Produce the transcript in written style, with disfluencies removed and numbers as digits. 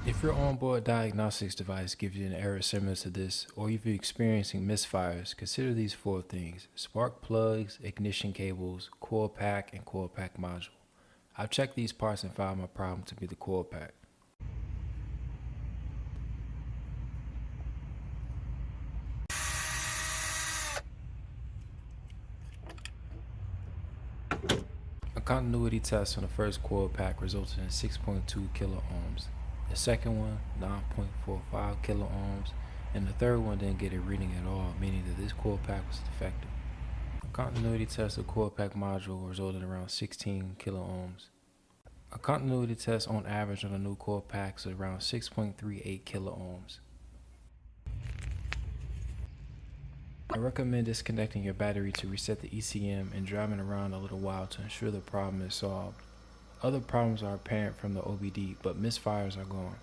If your onboard diagnostics device gives you an error similar to this, or if you're experiencing misfires, consider these 4 things: spark plugs, ignition cables, coil pack, and coil pack module. I've checked these parts and found my problem to be the coil pack. A continuity test on the first coil pack resulted in 6.2 kilo ohms. The second one, 9.45 kilo ohms, and the third one didn't get a reading at all, meaning that this coil pack was defective. A continuity test of coil pack module resulted in around 16 kilo ohms. A continuity test on average on the new coil packs is around 6.38 kilo ohms. I recommend disconnecting your battery to reset the ECM and driving around a little while to ensure the problem is solved. Other problems are apparent from the OBD, but misfires are gone.